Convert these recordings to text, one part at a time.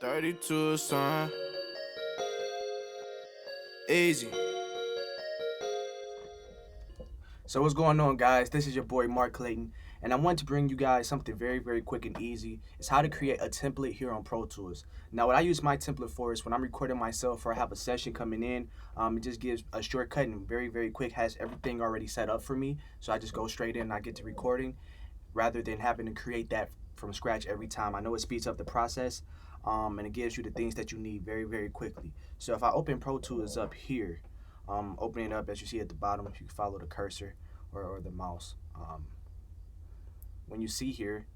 32 son. Easy. So what's going on, guys? This is your boy Marc Clayton, and I want to bring you guys something very quick and easy. It's how to create a template here on Pro Tools. Now, what I use my template for is when I'm recording myself or I have a session coming in, it just gives a shortcut and very quick, has everything already set up for me. So I just go straight in and I get to recording rather than having to create that from scratch every time. I know it speeds up the process, and it gives you the things that you need very quickly. So if I open Pro Tools up here, opening it up as you see at the bottom, if you can follow the cursor or the mouse. When you see here,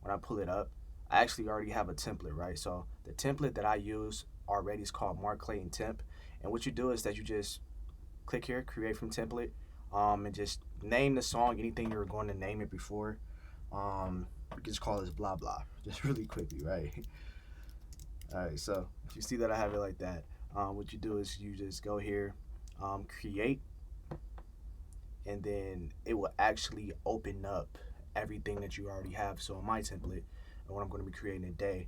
when I pull it up, I actually already have a template, right? So the template that I use already is called Marc Clayton Temp. And what you do is that you just click here, create from template, and just name the song anything you were going to name it before. We can just call this blah blah, just really quickly, right? All right, so if you see that I have it like that, what you do is you just go here, create, and then it will actually open up everything that you already have. So in my template, and what I'm going to be creating today,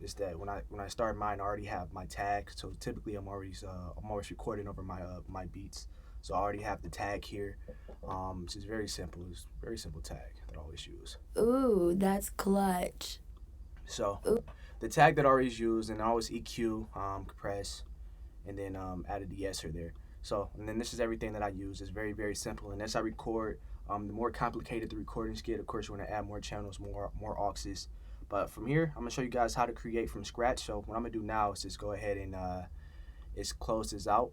is that when I start mine, I already have my tag. So typically, I'm always recording over my beats. So I already have the tag here. It's just very simple. It's a very simple tag that I always use. Ooh, that's clutch. So Ooh. the tag that I always use, and I always EQ, compress, and then added the yeser there. So, and then this is everything that I use. It's very simple. And as I record, the more complicated the recordings get, of course, you want to add more channels, more auxes. But from here, I'm gonna show you guys how to create from scratch. So what I'm gonna do now is just go ahead and is close this out,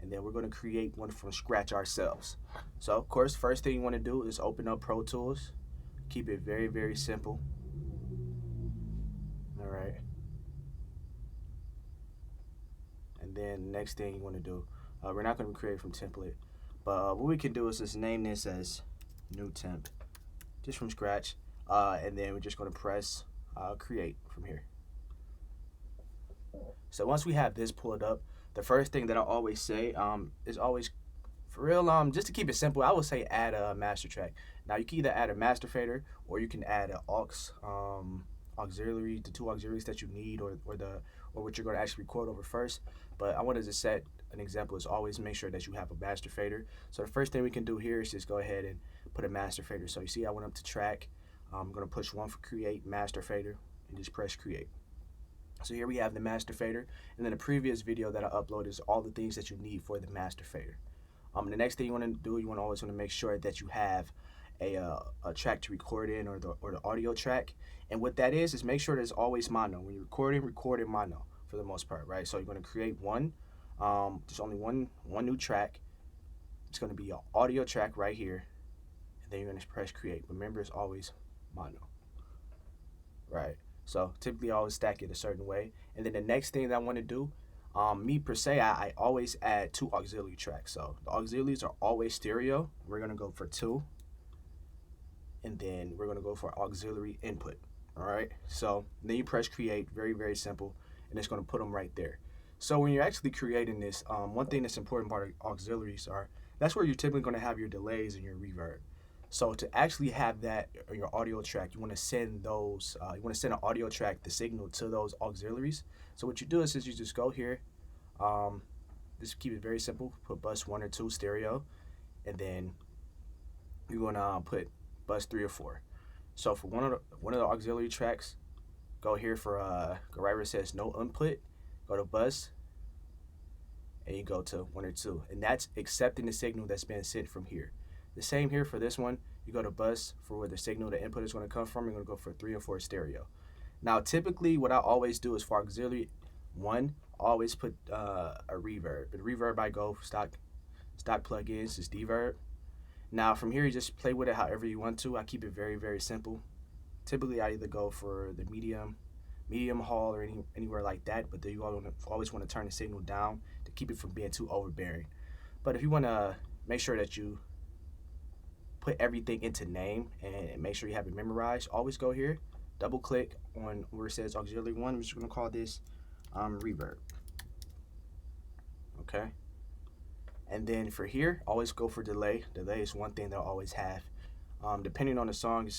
and then we're gonna create one from scratch ourselves. So of course, first thing you want to do is open up Pro Tools. Keep it very simple. All right. And then next thing you want to do, we're not going to create from template, but what we can do is just name this as new temp, just from scratch, and then we're just going to press create from here. So once we have this pulled up, the first thing that I always say is always, for real, just to keep it simple, I would say add a master track. Now you can either add a master fader or you can add an auxiliary, the two auxiliaries that you need, or what you're going to actually record over first. But I wanted to set an example is always make sure that you have a master fader. So the first thing we can do here is just go ahead and put a master fader. So you see I went up to track. I'm going to push one for create, master fader, and just press create. So here we have the master fader, and then the previous video that I uploaded is all the things that you need for the master fader. The next thing you want to do, you always want to make sure that you have a track to record in, or the audio track. And what that is make sure that it's always mono. When you're recording, record in mono for the most part, right? So you're going to create one, just only one new track. It's going to be an audio track right here, and then you're going to press create. Remember, it's always mono, right? So typically I always stack it a certain way. And then the next thing that I want to do, me per se, I always add two auxiliary tracks. So the auxiliaries are always stereo. We're going to go for two, and then we're going to go for auxiliary input. All right, so then you press create, very simple, and it's going to put them right there. So when you're actually creating this, one thing that's important about auxiliaries are that's where you're typically going to have your delays and your reverb. So to actually have that on your audio track, you want to send those. You want to send an audio track, the signal to those auxiliaries. So what you do is you just go here, just keep it very simple. Put bus 1 or 2 stereo, and then you're gonna put bus 3 or 4. So for one of the auxiliary tracks, go here for go right where it says no input, go to bus, and you go to 1 or 2, and that's accepting the signal that's been sent from here. The same here for this one. You go to bus for where the signal, the input is going to come from. You're going to go for 3 or 4 stereo. Now, typically, what I always do is for auxiliary 1, I always put a reverb. And reverb I go stock plugins is deverb. Now from here, you just play with it however you want to. I keep it very simple. Typically, I either go for the medium hall or anywhere like that. But then you always want to turn the signal down to keep it from being too overbearing. But if you want to make sure that you put everything into name and make sure you have it memorized, always go here, double click on where it says auxiliary 1. We're just going to call this reverb. Okay. And then for here, always go for delay. Delay is one thing that I always have. Depending on the song,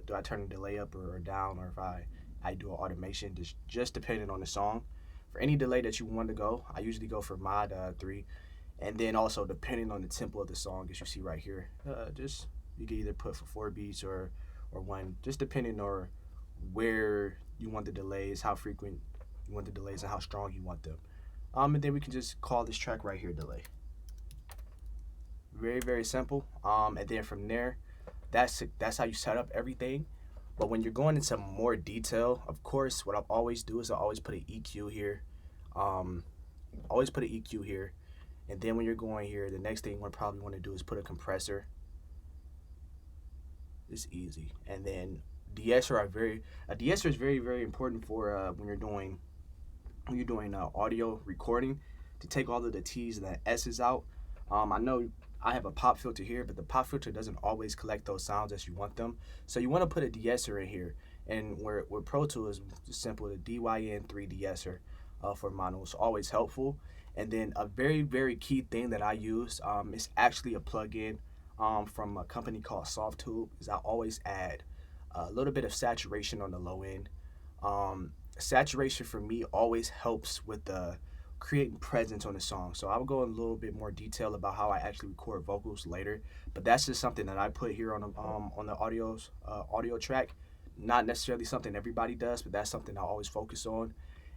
do I turn the delay up or down, or if I I do an automation just depending on the song. For any delay that you want to go, I usually go for mod 3, and then also depending on the tempo of the song, as you see right here, just you can either put for 4 beats or 1, just depending on where you want the delays, how frequent you want the delays, and how strong you want them. And then we can just call this track right here delay. Very, very simple. And then from there, that's how you set up everything. But when you're going into more detail, of course, what I'll always do is I'll always put an EQ here. Always put an EQ here. And then when you're going here, the next thing you probably want to do is put a compressor. It's easy. And then de-esser de-esser is very, very important for when you're doing audio recording, to take all of the T's and the S's out. I know I have a pop filter here, but the pop filter doesn't always collect those sounds as you want them. So you want to put a de-esser in here. And where Pro Tools is simple, the DYN3 de-esser for mono is always helpful. And then a very, very key thing that I use is actually a plugin from a company called SoftTube, is I always add a little bit of saturation on the low end. Saturation for me always helps with the creating presence on the song. So I'll go in a little bit more detail about how I actually record vocals later, but that's just something that I put here on the audio track. Not necessarily something everybody does, but that's something I always focus on.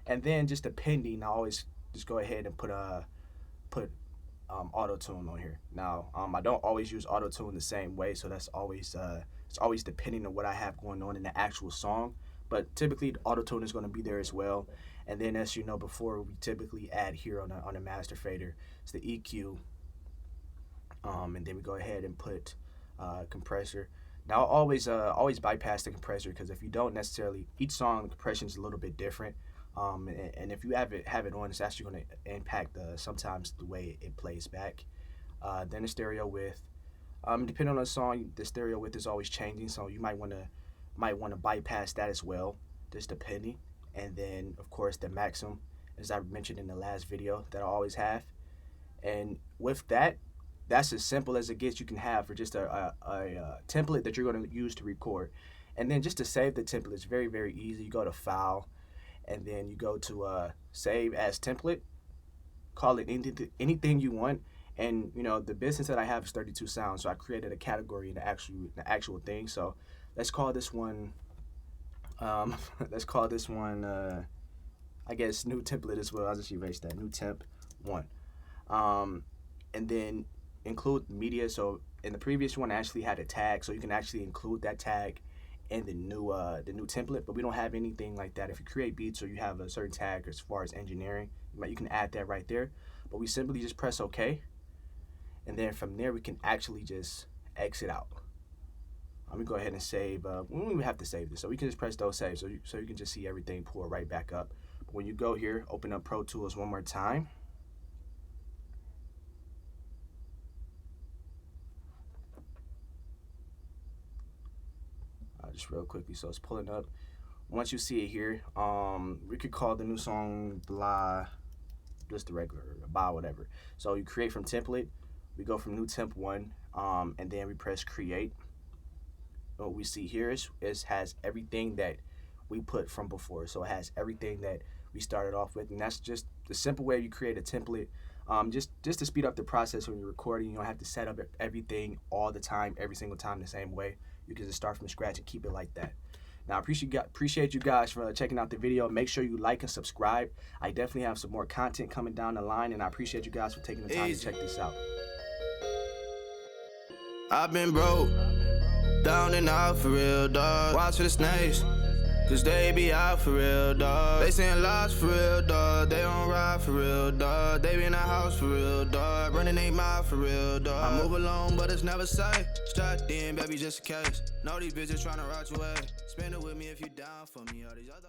And then just depending, I always just go ahead and put auto-tune on here. Now I don't always use auto-tune the same way, so that's always it's always depending on what I have going on in the actual song. But typically the auto-tune is going to be there as well. And then, as you know before, we typically add here on a master fader, it's the EQ. And then we go ahead and put compressor. Now always bypass the compressor, because if you don't necessarily, each song the compression is a little bit different. And if you have it on, it's actually going to impact sometimes the way it plays back. Then the stereo width. Depending on the song, the stereo width is always changing, so you might want to bypass that as well, just depending. And then of course the maximum, as I mentioned in the last video, that I always have. And with that, that's as simple as it gets. You can have for just a template that you're going to use to record. And then just to save the template, it's very, very easy. You go to File, and then you go to Save as Template. Call it anything you want. And you know, the business that I have is 32 sounds, so I created a category in the actual thing. So let's call this one I guess new template as well. I'll just erase that, new temp 1. And then include media. So in the previous one I actually had a tag, so you can actually include that tag in the new template, but we don't have anything like that. If you create beats or you have a certain tag as far as engineering, you can add that right there. But we simply just press OK, and then from there we can actually just exit out. Let me go ahead and save. We don't even have to save this, so we can just press those save, so you can just see everything pull right back up. But when you go here, open up Pro Tools one more time. Just real quickly, so it's pulling up. Once you see it here, we could call the new song blah, just the regular blah, whatever. So you create from template. We go from new temp 1, and then we press create. What we see here is has everything that we put from before. So it has everything that we started off with, and that's just the simple way you create a template. Just to speed up the process when you're recording. You don't have to set up everything all the time, every single time the same way. You can just start from scratch and keep it like that. Now, I appreciate you guys for checking out the video. Make sure you like and subscribe. I definitely have some more content coming down the line, and I appreciate you guys for taking the time to check this out. I've been broke, down and out for real, dog. Watch for the snakes, cause they be out for real, dog. They saying lies for real, dog. They don't ride for real, dog. They be in the house for real, dog. Running 8 miles for real, dog. I move along, but it's never safe. Strapped in, baby, just in case. Know these bitches tryna rot you away. Spend it with me if you down for me. All these other